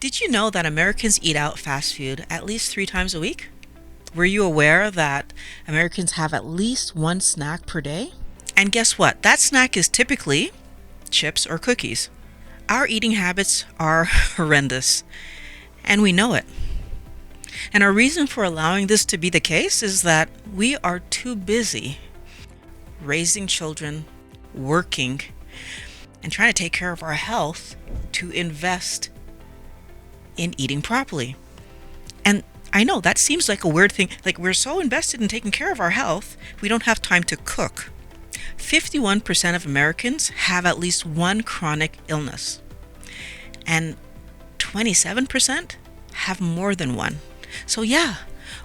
Did you know that Americans eat out fast food at least 3 times a week? Were you aware that Americans have at least one snack per day? And guess what? That snack is typically chips or cookies. Our eating habits are horrendous, and we know it. And our reason for allowing this to be the case is that we are too busy raising children, working, and trying to take care of our health to invest in eating properly. And I know that seems like a weird thing. Like, we're so invested in taking care of our health, we don't have time to cook. 51% of Americans have at least one chronic illness, and 27% have more than one. So yeah,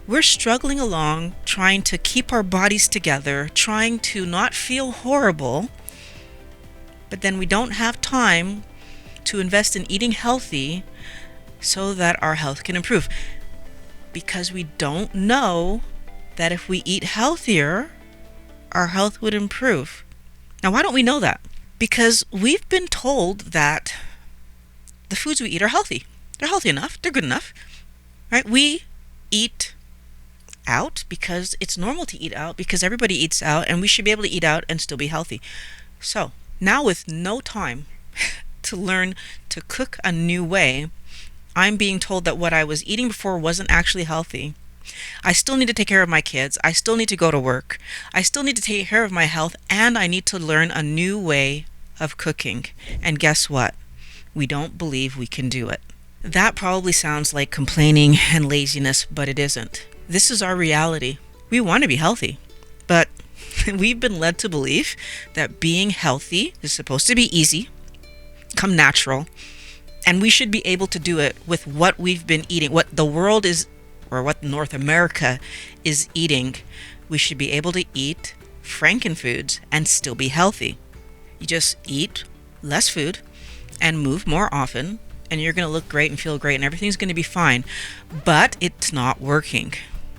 we're struggling along trying to keep our bodies together, trying to not feel horrible, but then we don't have time to invest in eating healthy so that our health can improve. Because we don't know that if we eat healthier, our health would improve. Now, why don't we know that? Because we've been told that the foods we eat are healthy. They're healthy enough. They're good enough. Right? We eat out because it's normal to eat out, because everybody eats out, and we should be able to eat out and still be healthy. So now, with no time to learn to cook a new way, I'm being told that what I was eating before wasn't actually healthy. I still need to take care of my kids. I still need to go to work. I still need to take care of my health, and I need to learn a new way of cooking. And guess what? We don't believe we can do it. That probably sounds like complaining and laziness, but it isn't. This is our reality. We want to be healthy, but we've been led to believe that being healthy is supposed to be easy, come natural, and we should be able to do it with what we've been eating, what the world is, or what North America is eating. We should be able to eat frankenfoods and still be healthy. You just eat less food and move more often, and you're going to look great and feel great, and everything's going to be fine. But it's not working.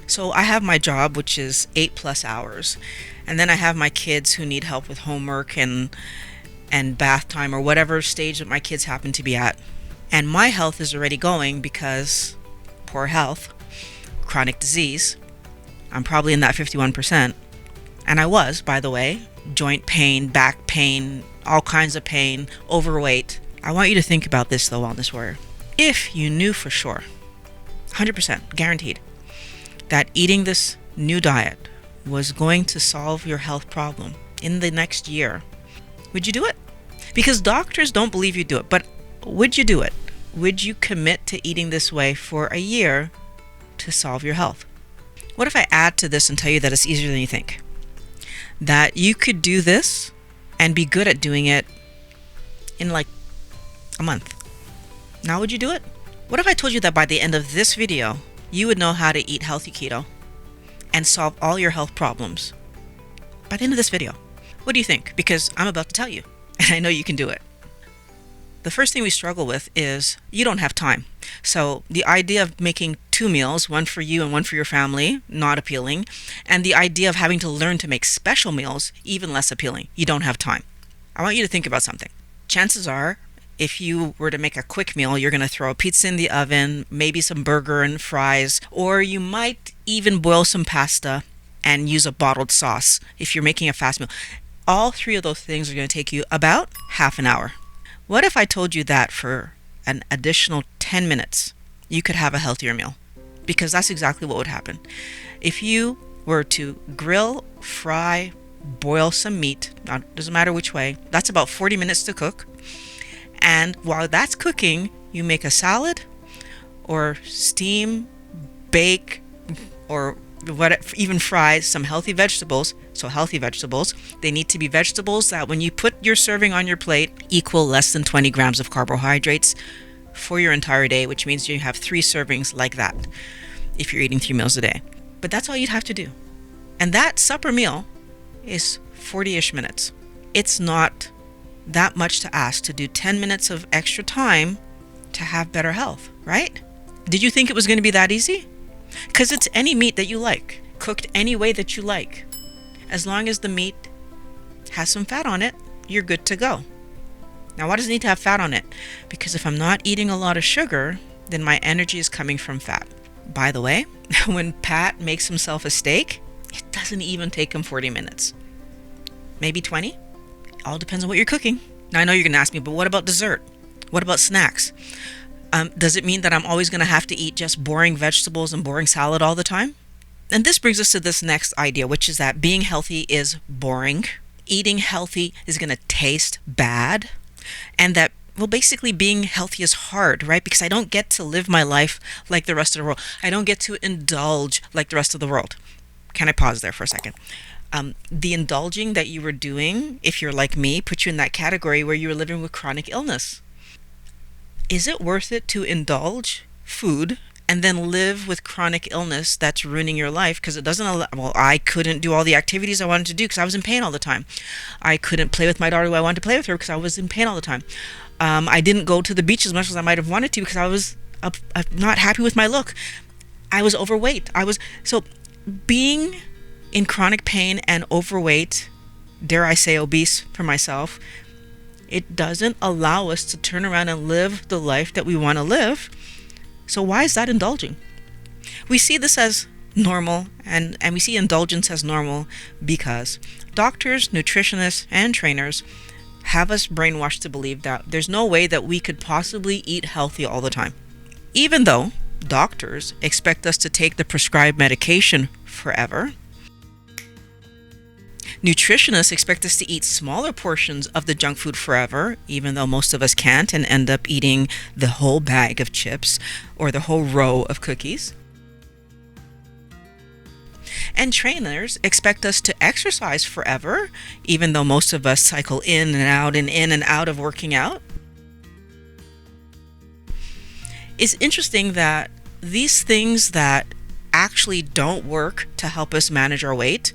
So I have my job, which is 8+ hours, and then I have my kids who need help with homework and bath time, or whatever stage that my kids happen to be at. And my health is already going because poor health, chronic disease. I'm probably in that 51%. And I was, by the way, joint pain, back pain, all kinds of pain, overweight. I want you to think about this, though, Wellness Warrior. If you knew for sure, 100% guaranteed, that eating this new diet was going to solve your health problem in the next year, would you do it? Because doctors don't believe you do it, but would you do it? Would you commit to eating this way for a year to solve your health? What if I add to this and tell you that it's easier than you think? That you could do this and be good at doing it in like a month. Now, would you do it? What if I told you that by the end of this video, you would know how to eat healthy keto and solve all your health problems by the end of this video? What do you think? Because I'm about to tell you, and I know you can do it. The first thing we struggle with is you don't have time. So the idea of making 2 meals, one for you and one for your family, not appealing. And the idea of having to learn to make special meals, even less appealing. You don't have time. I want you to think about something. Chances are, if you were to make a quick meal, you're going to throw a pizza in the oven, maybe some burger and fries, or you might even boil some pasta and use a bottled sauce if you're making a fast meal. All 3 of those things are going to take you about half an hour. What if I told you that for an additional 10 minutes, you could have a healthier meal? Because that's exactly what would happen. If you were to grill, fry, boil some meat, doesn't matter which way, that's about 40 minutes to cook. And while that's cooking, you make a salad or steam, bake, or even fry some healthy vegetables. So healthy vegetables, they need to be vegetables that when you put your serving on your plate equal less than 20 grams of carbohydrates for your entire day, which means you have 3 servings like that if you're eating 3 meals a day. But that's all you'd have to do. And that supper meal is 40-ish minutes. It's not that much to ask to do 10 minutes of extra time to have better health, right? Did you think it was going to be that easy? Because it's any meat that you like, cooked any way that you like. As long as the meat has some fat on it, you're good to go. Now, why does it need to have fat on it? Because if I'm not eating a lot of sugar, then my energy is coming from fat. By the way, when Pat makes himself a steak, it doesn't even take him 40 minutes. Maybe 20? All depends on what you're cooking. Now, I know you're going to ask me, but what about dessert? What about snacks? Does it mean that I'm always going to have to eat just boring vegetables and boring salad all the time? And this brings us to this next idea, which is that being healthy is boring. Eating healthy is going to taste bad. And that, well, basically being healthy is hard, right? Because I don't get to live my life like the rest of the world. I don't get to indulge like the rest of the world. Can I pause there for a second? The indulging that you were doing, if you're like me, put you in that category where you were living with chronic illness. Is it worth it to indulge food and then live with chronic illness that's ruining your life? Because it doesn't allow, well, I couldn't do all the activities I wanted to do because I was in pain all the time. I couldn't play with my daughter who I wanted to play with her because I was in pain all the time. I didn't go to the beach as much as I might have wanted to because I was not happy with my look. I was overweight. So being in chronic pain and overweight, dare I say obese for myself, it doesn't allow us to turn around and live the life that we want to live. So why is that indulging? We see this as normal, and we see indulgence as normal because doctors, nutritionists, and trainers have us brainwashed to believe that there's no way that we could possibly eat healthy all the time. Even though doctors expect us to take the prescribed medication forever, nutritionists expect us to eat smaller portions of the junk food forever, even though most of us can't and end up eating the whole bag of chips or the whole row of cookies. And trainers expect us to exercise forever, even though most of us cycle in and out of working out. It's interesting that these things that actually don't work to help us manage our weight,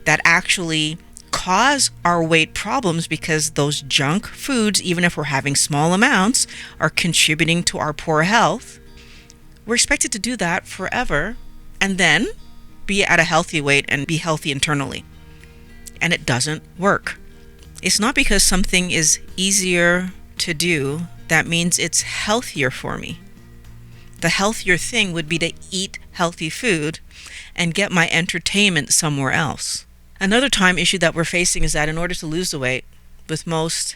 that actually cause our weight problems because those junk foods, even if we're having small amounts, are contributing to our poor health. We're expected to do that forever and then be at a healthy weight and be healthy internally. And it doesn't work. It's not because something is easier to do that means it's healthier for me. The healthier thing would be to eat healthy food and get my entertainment somewhere else. Another time issue that we're facing is that in order to lose the weight, with most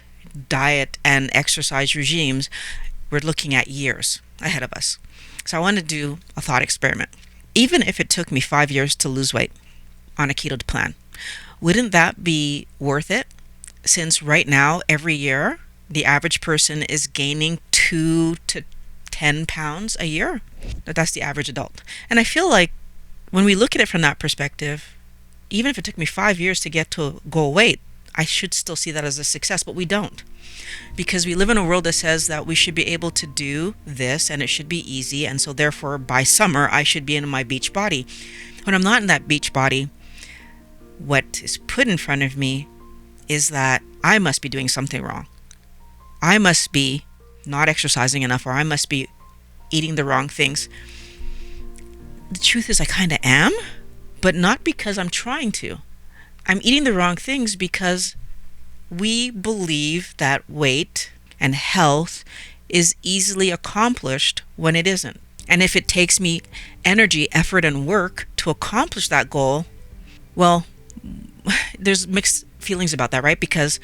diet and exercise regimes, we're looking at years ahead of us. So I want to do a thought experiment. Even if it took me 5 years to lose weight on a keto plan, wouldn't that be worth it? Since right now, every year, the average person is gaining 2 to 10 pounds a year. That's the average adult. And I feel like when we look at it from that perspective, even if it took me 5 years to get to goal weight, I should still see that as a success, but we don't. Because we live in a world that says that we should be able to do this and it should be easy, and so therefore by summer I should be in my beach body. When I'm not in that beach body, what is put in front of me is that I must be doing something wrong. I must be not exercising enough, or I must be eating the wrong things. The truth is I kind of am, but not because I'm trying to. I'm eating the wrong things because we believe that weight and health is easily accomplished when it isn't. And if it takes me energy, effort, and work to accomplish that goal, well, there's mixed feelings about that, right? Because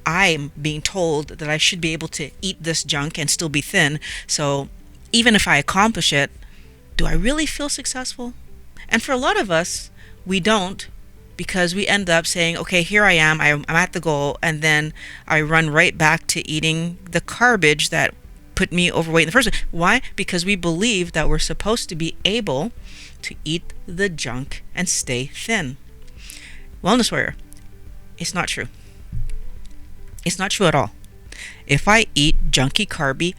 I'm being told that I should be able to eat this junk and still be thin. So even if I accomplish it, do I really feel successful? And for a lot of us, we don't, because we end up saying, okay, here I am, I'm at the goal, and then I run right back to eating the garbage that put me overweight in the first place. Why? Because we believe that we're supposed to be able to eat the junk and stay thin. Wellness warrior, it's not true. It's not true at all. If I eat junky, carby,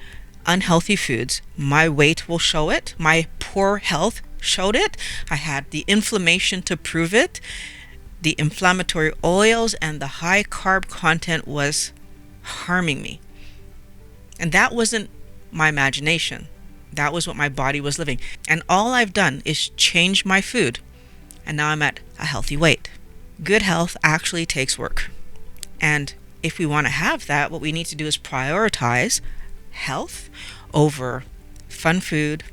unhealthy foods, my weight will show it. My poor health showed it. I had the inflammation to prove it. The inflammatory oils and the high carb content was harming me. And that wasn't my imagination. That was what my body was living. And all I've done is change my food. And now I'm at a healthy weight. Good health actually takes work. And if we want to have that, what we need to do is prioritize health over fun food,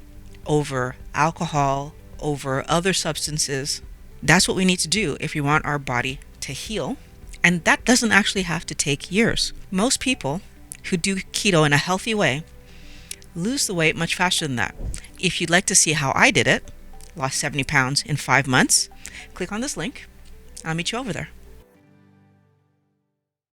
over alcohol, over other substances. That's what we need to do if we want our body to heal. And that doesn't actually have to take years. Most people who do keto in a healthy way lose the weight much faster than that. If you'd like to see how I did it, lost 70 pounds in 5 months, click on this link. I'll meet you over there.